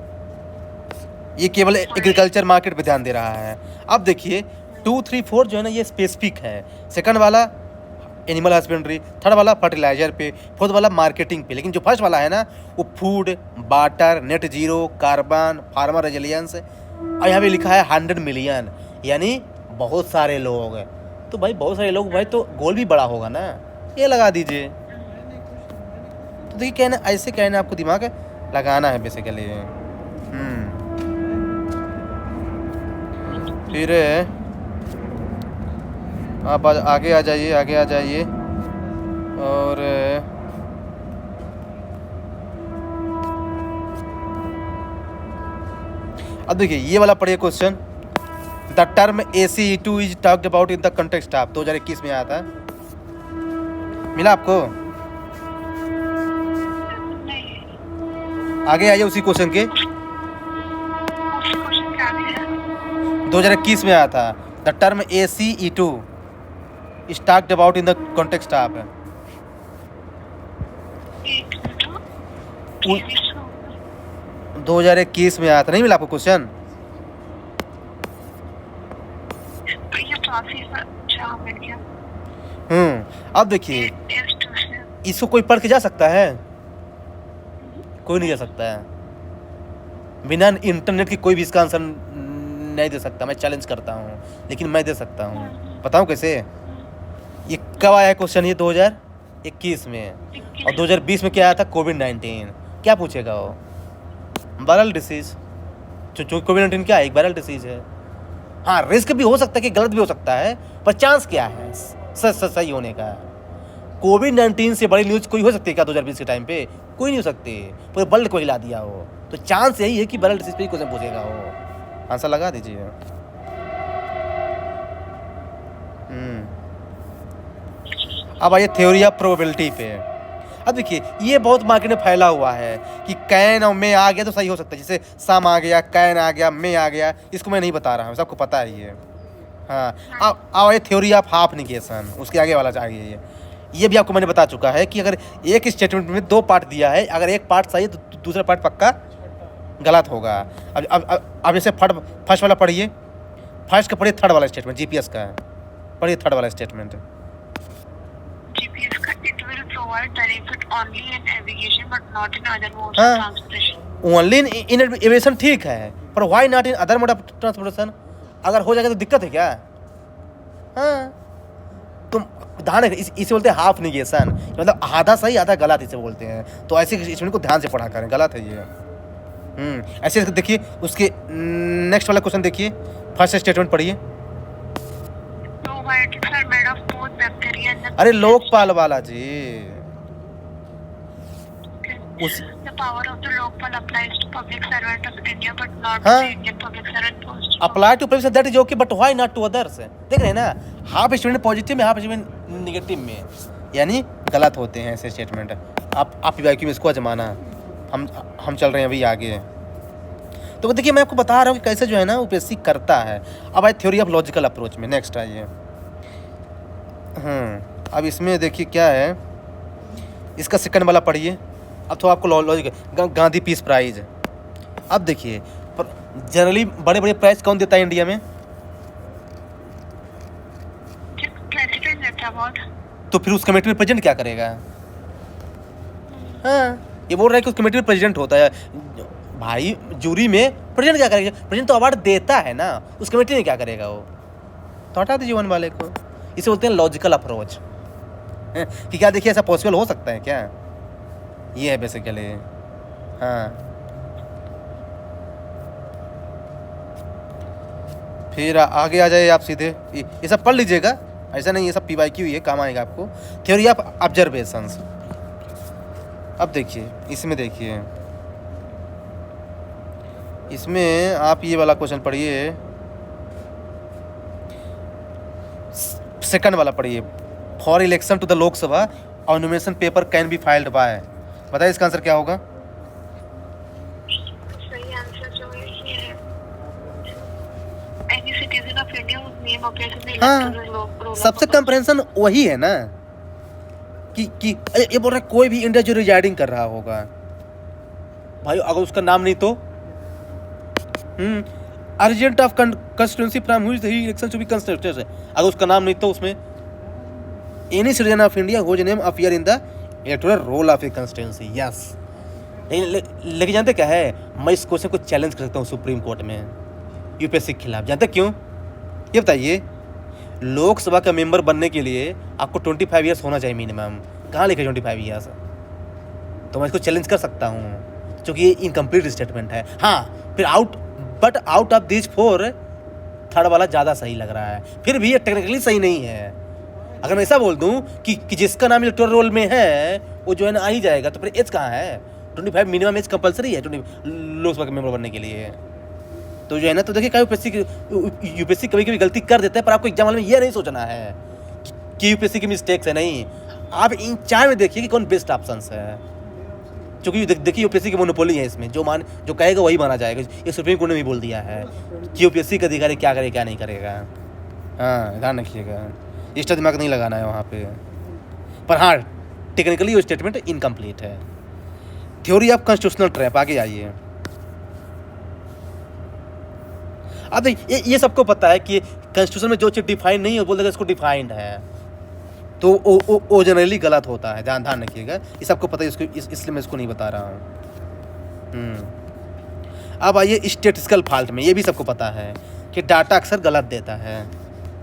ये केवल एग्रीकल्चर मार्केट पे ध्यान दे रहा है। अब देखिए 2, 3, 4 जो है ना ये स्पेसिफिक है। सेकंड वाला एनिमल हस्बेंड्री, थर्ड वाला फर्टिलाइजर पे, फोर्थ वाला मार्केटिंग पे, लेकिन जो फर्स्ट वाला है ना वो food, water, net zero, carbon, farmer resilience, और यहाँ पे लिखा है 100 मिलियन, यानी बहुत सारे लोग। तो भाई बहुत सारे लोग भाई तो गोल भी बड़ा होगा ना, ये लगा दीजिए। तो देखिए कहना ऐसे कहना आपको दिमाग लगाना है बेसिकली। फिर आप आगे आ जाइए और अब देखिए ये वाला पढ़िए question. The term ACE2 is talked about in the context of, 2021 में आया था, मिला आपको? आगे आइए उसी क्वेश्चन के। 2021 में आया था। The term ACE2 is talked about in the context of. 2021 में आया था, नहीं मिला आपको क्वेश्चन? अब देखिए इसको कोई पढ़ के जा सकता है? कोई नहीं जा सकता है। बिना इंटरनेट की कोई भी इसका आंसर नहीं दे सकता। मैं चैलेंज करता हूँ, लेकिन मैं दे सकता हूँ। बताऊँ कैसे? ये कब आया क्वेश्चन? ये 2021 में, और 2020 में क्या आया था? कोविड-19। क्या पूछेगा वो? Viral disease. जो कोविड-19 क्या है? एक वायरल डिसीज है। हाँ रिस्क भी हो सकता है कि गलत भी हो सकता है, पर चांस क्या है सही होने का? कोविड-19 से बड़ी न्यूज़ कोई हो सकती है क्या 2020 के टाइम पे? कोई नहीं हो सकती। पूरे वर्ल्ड को हिला दिया हो, तो चांस यही है कि वायरल डिसीज पे ही क्वेश्चन पूछेगा वो। आंसर लगा दीजिए। अब आइए थ्योरी ऑफ प्रोबेबिलिटी पे। अब देखिए ये बहुत मार्केट में फैला हुआ है कि कैन और मे आ गया तो सही हो सकता है। जैसे सम आ गया, कैन आ गया, मे आ गया, इसको मैं नहीं बता रहा हूँ, सबको पता है ये। हाँ अब आइए थ्योरी ऑफ हाफ निगेशन, उसके आगे वाला चाहिए। ये भी आपको मैंने बता चुका है कि अगर एक स्टेटमेंट में 2 पार्ट दिया है, अगर एक पार्ट सही है तो दूसरा पार्ट पक्का गलत होगा। अब जैसे फर्स्ट वाला पढ़िए, फर्स्ट का पढ़िए, थर्ड वाला स्टेटमेंट जीपीएस का है, पढ़िए थर्ड वाला स्टेटमेंट। GPS का it will provide benefit only in navigation but not in other modes of transportation. Only in aviation ठीक है, पर why not in other mode of transportation? अगर हो जाएगा तो दिक्कत है क्या? हाँ तुम ध्यान रखिए, इसे बोलते हैं हाफ निगेशन, मतलब आधा सही आधा गलत इसे बोलते हैं। तो ऐसे स्टेटमेंट को ध्यान से पढ़ा करें, गलत है ये। ऐसे देखिए उसके नेक्स्ट वाला क्वेश्चन देखिए, फर्स्ट स्टेटमेंट पढ़िए। Probiotics are made of both bacteria and the अरे लोकपाल वाला जी, The power of the Lokpal applies to public servant of India but not हाँ? to the Indian public servant post. Apply to public that is okay but why not to others? देख रहे हैं ना, half statement positive में, half statement negative में, यानी गलत होते हैं ऐसे स्टेटमेंट। आप पीवाईक्यू में इसको आजमाना, हम चल रहे हैं अभी आगे। तो देखिए मैं आपको बता रहा हूँ कि कैसे जो है ना यूपीएससी करता है। अब आए थ्योरी ऑफ लॉजिकल अप्रोच में, नेक्स्ट आइए। अब इसमें देखिए क्या है, इसका सेकंड वाला पढ़िए, अब तो आपको लॉजिक गांधी पीस प्राइज। अब देखिए जनरली बड़े बड़े प्राइज कौन देता है इंडिया में? प्रेसिडेंट देता है बहुत। तो फिर उस कमेटी में प्रेजेंट क्या करेगा? हाँ, ये बोल रहा है कि उस कमेटी में प्रेसिडेंट होता है भाई, जूरी में प्रेसिडेंट क्या करेगा? प्रेसिडेंट तो अवार्ड देता है ना, उस कमेटी में क्या करेगा वो? तो हटा दीजिए वन वाले को। इसे बोलते हैं लॉजिकल अप्रोच कि क्या देखिए ऐसा पॉसिबल हो सकता है क्या? ये है बेसिकली। हाँ, फिर आगे आ जाइए आप सीधे, ये सब पढ़ लीजिएगा, ऐसा नहीं ये सब PYQ ही है, काम आएगा आपको। Theory of observations. अब देखिए इसमें, देखिए इसमें आप ये वाला क्वेश्चन पढ़िए, सेकंड वाला पढ़िए। For election to the Lok Sabha और nomination paper can be filed by. बताइए इसका आंसर क्या होगा? सही आंसर जो है ये है, any citizen of India whose name appears in the electoral roll सबसे कंप्रेंशन वही है ना कि ये बोल रहा है कोई भी इंडिया जो रिजाइडिंग कर रहा होगा भाई, अगर उसका नाम नहीं तो urgent of constituency from which the election to be constituted है, अगर उसका नाम नहीं तो उसमें any citizen of India whose name appear in the electoral roll of a constituency. Yes, लेकिन जानते क्या है, मैं इस क्वेश्चन को चैलेंज कर सकता हूँ सुप्रीम कोर्ट में यूपीएससी के खिलाफ। जानते क्यों? ये बताइए, लोकसभा का मेंबर बनने के लिए आपको 25 ईयर्स होना चाहिए मिनिमम। कहाँ लिखे 25 ईयर्स? तो मैं इसको चैलेंज कर सकता हूँ क्योंकि ये इनकम्प्लीट स्टेटमेंट है। हाँ, फिर आउट ऑफ दिस 4 थर्ड वाला ज़्यादा सही लग रहा है, फिर भी ये टेक्निकली सही नहीं है। अगर मैं ऐसा बोल दूँ कि जिसका नाम इलेक्टोरल रोल में है वो जो है ना आ ही जाएगा, तो फिर एज कहाँ है? 25 मिनिमम एज कंपलसरी है लोकसभा के मेंबर बनने के लिए। तो जो है ना, तो देखिए यूपीएससी कभी कभी गलती कर देता है, पर आपको एग्जाम हॉल में ये नहीं सोचना है कि यूपीएससी की मिस्टेक्स है। नहीं, आप इन 4 में देखिए कि कौन बेस्ट ऑप्शन है, क्योंकि देखिए यूपीएससी की मोनोपोली है इसमें, जो कहेगा वही माना जाएगा। ये सुप्रीम कोर्ट ने भी बोल दिया है कि यूपीएससी का अधिकारी क्या करेगा क्या नहीं करेगा। हाँ, ध्यान रखिएगा, इसका दिमाग नहीं लगाना है वहाँ पे। पर हाँ, टेक्निकली वो स्टेटमेंट इनकम्प्लीट है। थ्योरी ऑफ कॉन्स्टिट्यूशनल ट्रैप, आगे आइए। अब ये सबको पता है कि कॉन्स्टिट्यूशन में जो चीज़ डिफाइंड नहीं है वो बोल देगा इसको डिफाइंड है, तो वो जनरली गलत होता है। ध्यान रखिएगा, ये सबको पता है, इसलिए मैं इसको नहीं बता रहा हूँ। अब आइए स्टैटिस्टिकल फॉल्ट में, ये भी सबको पता है कि डाटा अक्सर गलत देता है।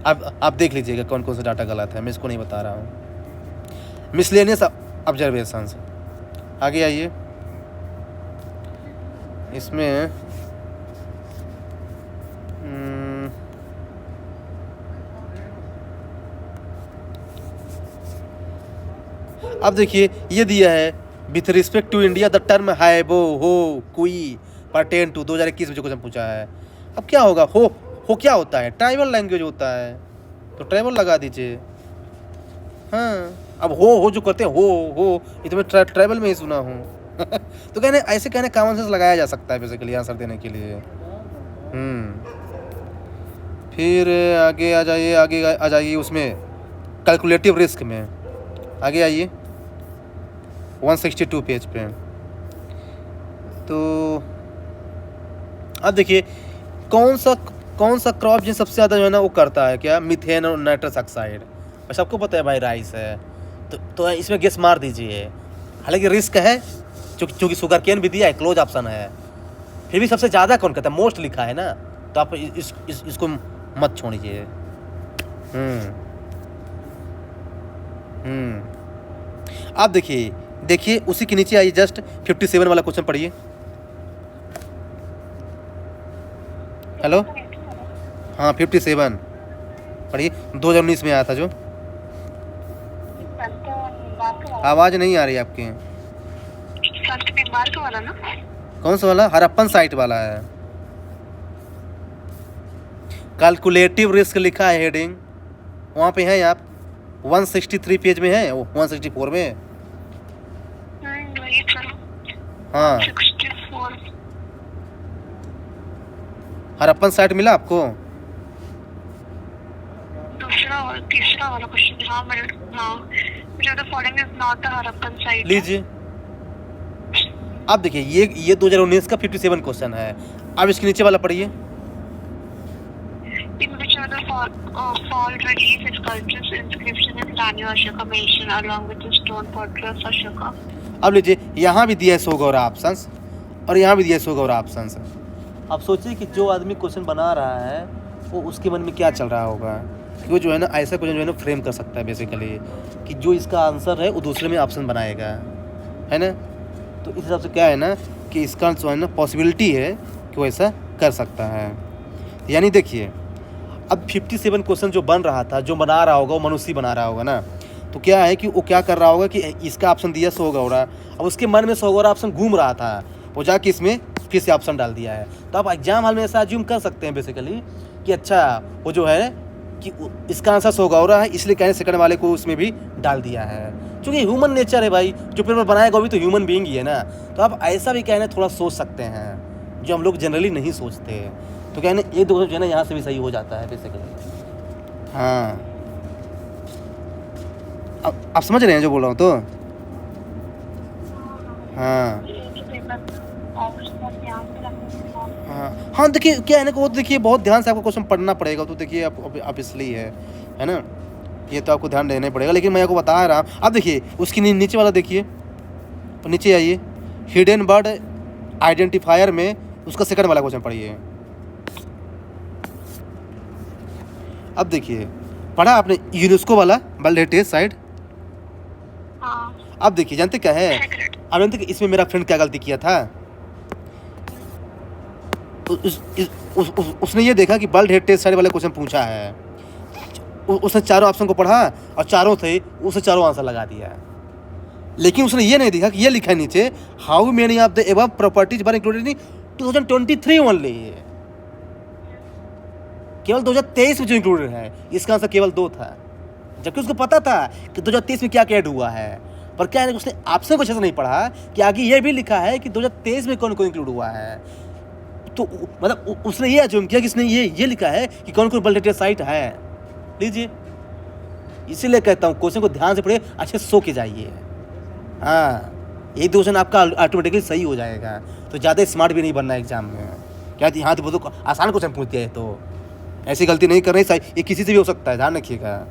अब आप देख लीजिएगा कौन कौन सा डाटा गलत है, मैं इसको नहीं बता रहा हूँ। मिसलेनियस ऑब्जर्वेशंस, आगे आइए। इसमें अब देखिए ये दिया है, with respect to India the term हैबो हो कुई परटेन टू 2021 में जो क्वेश्चन पूछा है। अब क्या होगा? हो क्या होता है? ट्राइबल लैंग्वेज होता है, तो ट्राइबल लगा दीजिए। हाँ, अब हो जो करते हैं हो ये तो मैं ट्राइबल में ही सुना हूँ तो ऐसे कहने कॉमन सेंस लगाया जा सकता है बेसिकली आंसर देने के लिए। फिर आगे आ जाइए उसमें कैलकुलेटिव रिस्क में, आगे आइए 162 पेज पे। तो अब देखिए कौन सा क्रॉप जिन सबसे ज़्यादा जो है ना वो करता है क्या? मीथेन और नाइट्रस ऑक्साइड। और सबको पता है भाई राइस है, तो इसमें गेस मार दीजिए। हालांकि रिस्क है क्योंकि शुगर केन भी दिया है, क्लोज ऑप्शन है, फिर भी सबसे ज़्यादा कौन करता है? मोस्ट लिखा है ना, तो आप इसको मत छोड़िए। आप देखिए उसी के नीचे आइए, जस्ट 57 वाला क्वेश्चन पढ़िए। हेलो, हाँ 57 पढ़िए, 2019 में आया था जो। आवाज़ नहीं आ रही आपकी। वाला ना? कौन सा वाला? हरप्पन साइट वाला है। कैलकुलेटिव रिस्क लिखा है हेडिंग, वहाँ पे है आप 163 पेज में है, वो 164 में। हाँ, हरप्पन साइट मिला आपको? दूसरा और तीसरा वाला क्वेश्चन। हाँ, the following is not the Harappan site. लीजिए अब देखिए ये 2019 का 57 क्वेश्चन है। अब इसके नीचे वाला पढ़िए। In which of the fall relief sculptures inscription is Rani Ashoka mentioned along with the stone portrait of Ashoka? अब लीजिए, यहाँ भी दिया है 100 गौरा ऑप्शंस और यहाँ भी दिया है 100 गौरा ऑप्शंस। अब सोचिए कि जो आदमी क्वेश्चन बना रहा है वो उसके मन में क्या चल रहा होगा कि वो जो है ना ऐसा क्वेश्चन जो है ना फ्रेम कर सकता है बेसिकली कि जो इसका आंसर है वो दूसरे में ऑप्शन बनाएगा, है ना। तो इस हिसाब से क्या है ना कि इसका जो है ना पॉसिबिलिटी है कि वो ऐसा कर सकता है। यानी देखिए, अब 57 क्वेश्चन जो बन रहा था, जो बना रहा होगा वो मनुष्य बना रहा होगा ना, तो क्या है कि वो क्या कर रहा होगा कि इसका ऑप्शन दिया 100 गौरा, अब उसके मन में 100 गौरा ऑप्शन घूम रहा था, वो जाके इसमें फिर से ऑप्शन डाल दिया है। तो आप एग्जाम हॉल में ऐसा अज्यूम कर सकते हैं बेसिकली कि अच्छा वो जो है कि इसका आंसर 100 गौरा है, इसलिए क्या है सेकंड वाले को उसमें भी डाल दिया है। क्योंकि ह्यूमन नेचर है भाई, जो पेपर बनाएगा वो भी तो ह्यूमन बीइंग ही है ना। तो आप ऐसा भी क्या है ना थोड़ा सोच सकते हैं जो हम लोग जनरली नहीं सोचते। तो क्या है ना एक दो जो है ना यहाँ से भी सही हो जाता है बेसिकली। हाँ, अब आप समझ रहे हैं जो बोल रहा हूँ तो। हाँ हाँ हाँ, देखिए क्या है ना वो देखिए बहुत ध्यान से आपको क्वेश्चन पढ़ना पड़ेगा। तो देखिए आप इसलिए है ना, ये तो आपको ध्यान देना पड़ेगा। लेकिन मैं आपको बता रहा हूँ। अब देखिए उसकी नीचे वाला देखिए, नीचे आइए, हिडन बर्ड आइडेंटिफायर में उसका सेकंड वाला क्वेश्चन पढ़िए। अब देखिए पढ़ा आपने यूनेस्को वाला वर्ल्ड हेरिटेज साइट। अब देखिए जानते क्या है, अब जानते कि इसमें मेरा फ्रेंड क्या गलती किया था। उसने ये देखा कि वर्ल्ड हेरिटेज साइट वाले क्वेश्चन पूछा है, उसने चारों ऑप्शन को पढ़ा और चारों थे उसने चारों आंसर लगा दिया। लेकिन उसने ये नहीं देखा कि ये लिखा है नीचे, how many of the above properties were included in 2023 only. केवल 2023 में जो इंक्लूडेड है, इसका आंसर केवल 2 था, जबकि उसको पता था कि 2023 में क्या क्या ऐड हुआ है। पर क्या है उसने ऑप्शन को अच्छे से नहीं पढ़ा कि आगे ये भी लिखा है कि 2023 में कौन कौन इंक्लूड हुआ है। तो मतलब उसने ये अज्यूम किया कि इसने ये लिखा है कि कौन कौन वर्ल्ड हेरिटेज साइट है। लीजिए, इसीलिए कहता हूँ क्वेश्चन को ध्यान से पढ़िए, अच्छे से सो के जाइए। हाँ, यही क्वेश्चन आपका ऑटोमेटिकली सही हो जाएगा। तो ज़्यादा स्मार्ट भी नहीं बनना है एग्जाम में। क्या हाँ तो बहुत आसान क्वेश्चन पूछ दिया है, तो ऐसी गलती नहीं कर रही। ये किसी से भी हो सकता है, ध्यान रखिएगा।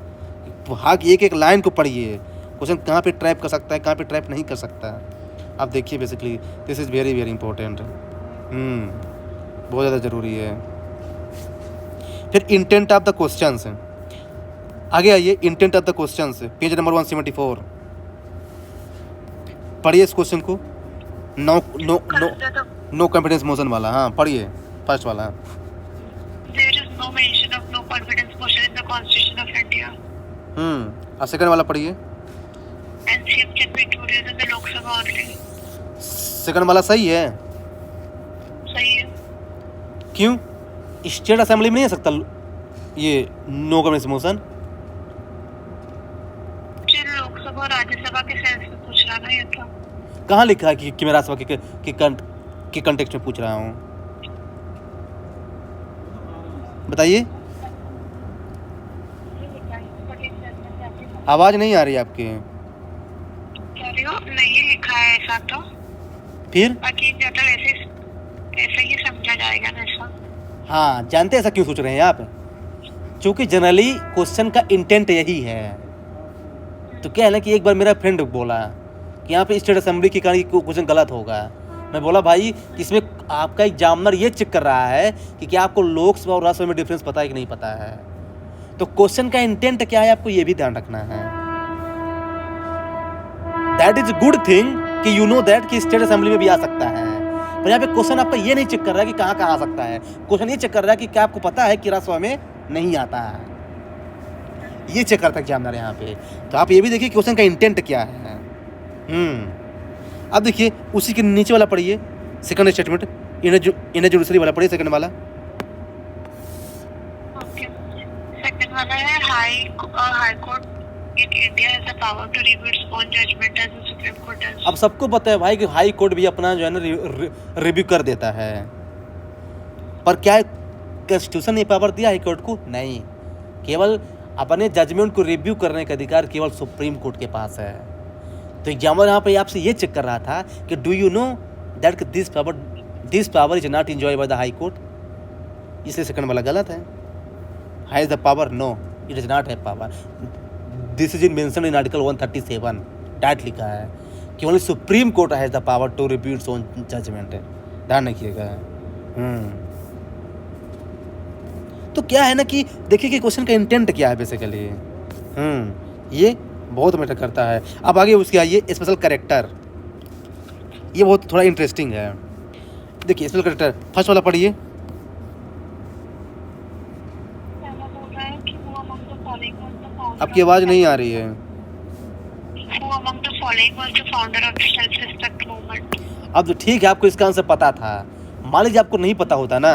हाँ, एक एक लाइन को पढ़िए, क्वेश्चन कहाँ पे ट्रैप कर सकता है, कहाँ पे ट्रैप नहीं कर सकता। आप देखिए basically this is very very important. बहुत ज़्यादा ज़रूरी है। फिर इंटेंट ऑफ द क्वेश्चंस, आगे आइए, intent of the questions, page number 174 पढ़िए इस क्वेश्चन को। नो कॉन्फिडेंस मोशन वाला, हाँ पढ़िए फर्स्ट वाला। There is no mention of no confidence motion in the Constitution of India. और सेकंड वाला पढ़िए। NCM can be included in the Lok Sabha only. Second वाला सही है। सही है। क्यों? स्टेट असेंबली में नहीं आ सकता ये नो कॉन्फिडेंस मोशन। लोकसभा और राज्यसभा के सेंस में पूछ रहा ना ये तो। कहाँ लिखा है कि मैं राज्यसभा के कंटेक्स्ट में पूछ रहा हूँ, बताइए। आवाज नहीं आ रही आपकी। कह रही हो नहीं लिखा है ऐसा तो, फिर बाकी जनरल ऐसे ही समझा जाएगा ना ऐसा। हाँ, जानते हैं ऐसा क्यों सोच रहे हैं आप? क्योंकि जनरली क्वेश्चन का इंटेंट यही है। तो क्या है ना कि एक बार मेरा फ्रेंड बोला कि यहाँ पे स्टेट असेंबली के कारण क्वेश्चन गलत होगा। मैं बोला भाई इसमें आपका एग्जामिनर ये चेक कर रहा है कि क्या आपको लोकसभा और राज्यसभा में डिफरेंस पता है कि नहीं पता है। तो क्वेश्चन का इंटेंट क्या है आपको ये भी ध्यान रखना है। दैट इज गुड थिंग कि यू नो दैट कि स्टेट असेंबली में भी आ सकता है। पर यहाँ पे क्वेश्चन आपका ये नहीं चेक कर रहा है कि कहाँ कहाँ आ सकता है। क्वेश्चन ये चेक कर रहा है कि क्या आपको पता है कि राज्यसभा में नहीं आता है, ये चेक करता है एग्जामिनर यहाँ पे। तो आप ये भी देखिए क्वेश्चन का इंटेंट क्या है। अब देखिए उसी के नीचे वाला पढ़िए, सेकंड स्टेटमेंट, इन जुडिशरी वाला पढ़िए, सेकंड वाला। सेकंड वाला है high court in India has the power to review its own judgement as the supreme court does. अब सबको पता है भाई कि हाई कोर्ट भी अपना जो है ना रिव्यू कर देता है। पर क्या कॉन्स्टिट्यूशन ने पावर दिया हाई कोर्ट को? नहीं, केवल अपने जजमेंट को रिव्यू करने का अधिकार केवल सुप्रीम कोर्ट के पास है। तो एग्जामिनर यहाँ पे आपसे ये चेक कर रहा था कि do you know that this power is not enjoyed by the High Court, इसलिए सेकंड वाला गलत है। Has the power, no it is not है power. This is in mention in article 137, that लिखा है कि only Supreme Court has the power to review its own judgment. ध्यान रखिएगा। तो क्या है ना कि देखिए कि क्वेश्चन का इंटेंट क्या है बेसिकली। ये बहुत मैटर करता है। अब आगे उसके आइए स्पेशल कैरेक्टर, ये बहुत थोड़ा इंटरेस्टिंग है। देखिए स्पेशल कैरेक्टर फर्स्ट वाला पढ़िए। पहला बोल रहा है कि who among the following was the founder आपकी of आवाज़ नहीं आ रही है। who among the following was the founder of the self-respect movement? अब तो ठीक है, आपको इसका आंसर पता था। मान लीजिए आपको नहीं पता होता ना,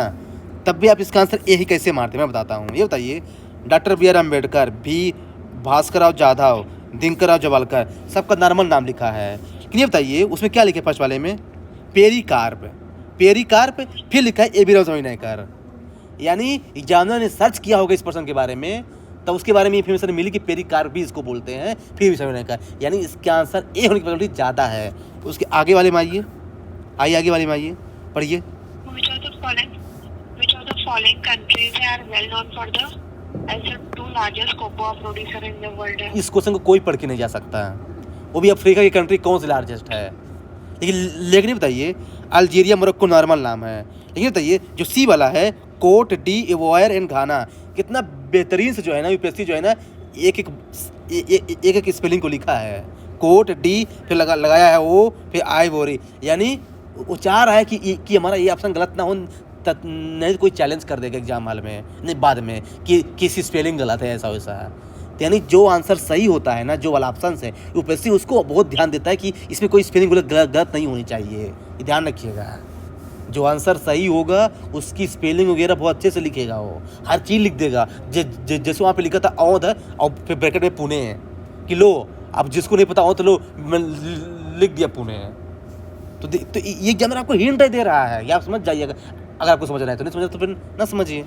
तब भी आप इसका आंसर ए ही कैसे मारते, मैं बताता हूँ। ये बताइए, doctor B R Ambedkar, B Bhaskar Jadhav, Dinkar Jawalkar, सबका नॉर्मल नाम लिखा है। लेकिन ये बताइए उसमें क्या लिखे फर्स्ट वाले में, पेरिकार्प, फिर लिखा है ए बी राव नायकर। यानी एग्जामिनर ने सर्च किया होगा इस पर्सन के बारे में, तब उसके बारे में इन्फॉर्मेशन मिली कि पेरिकार्प भी इसको बोलते हैं, फिर भी नायकर। यानी इसका आंसर ए होने की प्रोबेबिलिटी ज़्यादा है। उसके आगे वाले में आइए, आगे वाले में आइए, पढ़िए। Which of the following countries are well known for the as the two largest cocoa producer in the world? इस क्वेश्चन को कोई पढ़ के नहीं जा सकता, वो भी अफ्रीका की कंट्री कौन सी लार्जेस्ट है। लेकिन ये बताइए, अल्जीरिया, मोरक्को नॉर्मल नाम है। लेकिन बताइए जो सी वाला है, कोट डी इवोयर एंड घाना, कितना बेहतरीन से जो है ना यूपीएससी जो है ना एक स्पेलिंग को लिखा है। कोट डी फिर लगाया है ओ, फिर आइवोरी, यानी वो चाह रहा है कि हमारा ये ऑप्शन गलत ना हो, नहीं तो कोई चैलेंज कर देगा एग्जाम हॉल में, नहीं बाद में कि किसी स्पेलिंग गलत है, ऐसा वैसा है। तो यानी जो आंसर सही होता है ना, जो वाला ऑप्शन है, यूपीएससी उसको बहुत ध्यान देता है कि इसमें कोई स्पेलिंग गलत नहीं होनी चाहिए, ये ध्यान रखिएगा। जो आंसर सही होगा उसकी स्पेलिंग वगैरह बहुत अच्छे से लिखेगा, वो हर चीज़ लिख देगा। जैसे वहाँ पे लिखा था औध है और फिर ब्रैकेट में पुणे है, कि लो अब जिसको नहीं पता औध लो लिख दिया पुणे है। तो ये एग्जामिनर आपको हिंट दे रहा है, ये आप समझ जाइएगा। अगर आपको समझ रहा है तो नहीं समझ तो फिर ना समझिए।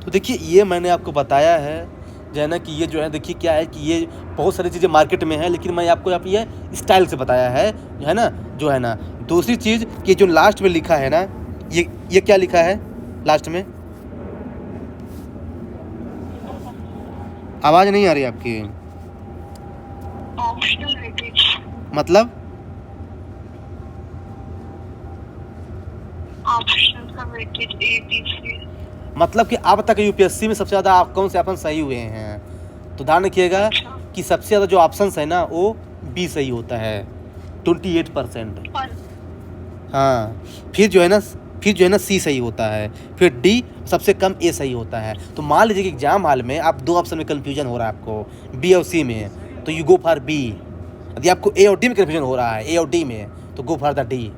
तो देखिए ये मैंने आपको बताया है जो है ना कि ये जो है, देखिए क्या है कि ये बहुत सारी चीज़ें मार्केट में है, लेकिन मैं आपको यहाँ ये स्टाइल से बताया है जो है ना। दूसरी चीज़ कि जो लास्ट में लिखा है ना, ये क्या लिखा है लास्ट में, आवाज़ नहीं आ रही आपकी, ऑप्शनल वेटेज, मतलब ऑप्शनल का वेटेज ए बी सी, मतलब कि अब तक यूपीएससी में सबसे ज़्यादा आप कौन से ऑप्शन सही हुए हैं। तो ध्यान रखिएगा कि सबसे ज़्यादा जो ऑप्शन है ना वो बी सही होता है, 28%। हाँ, फिर जो है ना सी सही होता है, फिर डी सबसे कम ए सही होता है। तो मान लीजिए कि एग्जाम हॉल में आप दो ऑप्शन में कन्फ्यूजन हो रहा है आपको, बी और सी में, तो यू गो फॉर बी। यदि आपको ए और डी में कन्फ्यूजन हो रहा है, ए और डी में, तो गो फॉर द डी।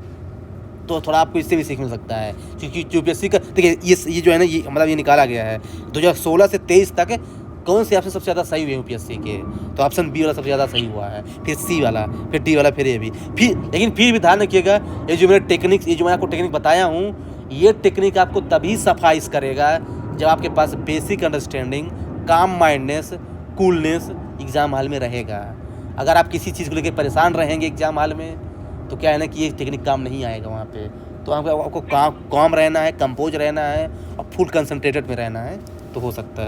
तो थोड़ा आपको इससे भी सीख मिल सकता है, क्योंकि यूपीएससी का देखिए ये जो है ना, ये मतलब ये निकाला गया है 2016 से 23 तक कौन से ऑप्शन सबसे ज़्यादा सही हुए यूपीएससी के, तो ऑप्शन बी वाला सबसे ज़्यादा सही हुआ है, फिर सी वाला, फिर डी वाला, फिर ए भी। लेकिन फिर भी ध्यान रखिएगा, ये जो मैं आपको टेक्निक बताया हूँ, ये टेक्निक आपको तभी सफाइस करेगा जब आपके पास बेसिक अंडरस्टैंडिंग, काम माइंडनेस, कूलनेस एग्ज़ाम हॉल में रहेगा। अगर आप किसी चीज़ को लेकर परेशान रहेंगे एग्ज़ाम हॉल में, तो क्या है ना कि ये टेक्निक काम नहीं आएगा वहाँ पे। तो आपको काम रहना है, कंपोज रहना है और फुल कंसंट्रेटेड में रहना है, तो हो सकता है।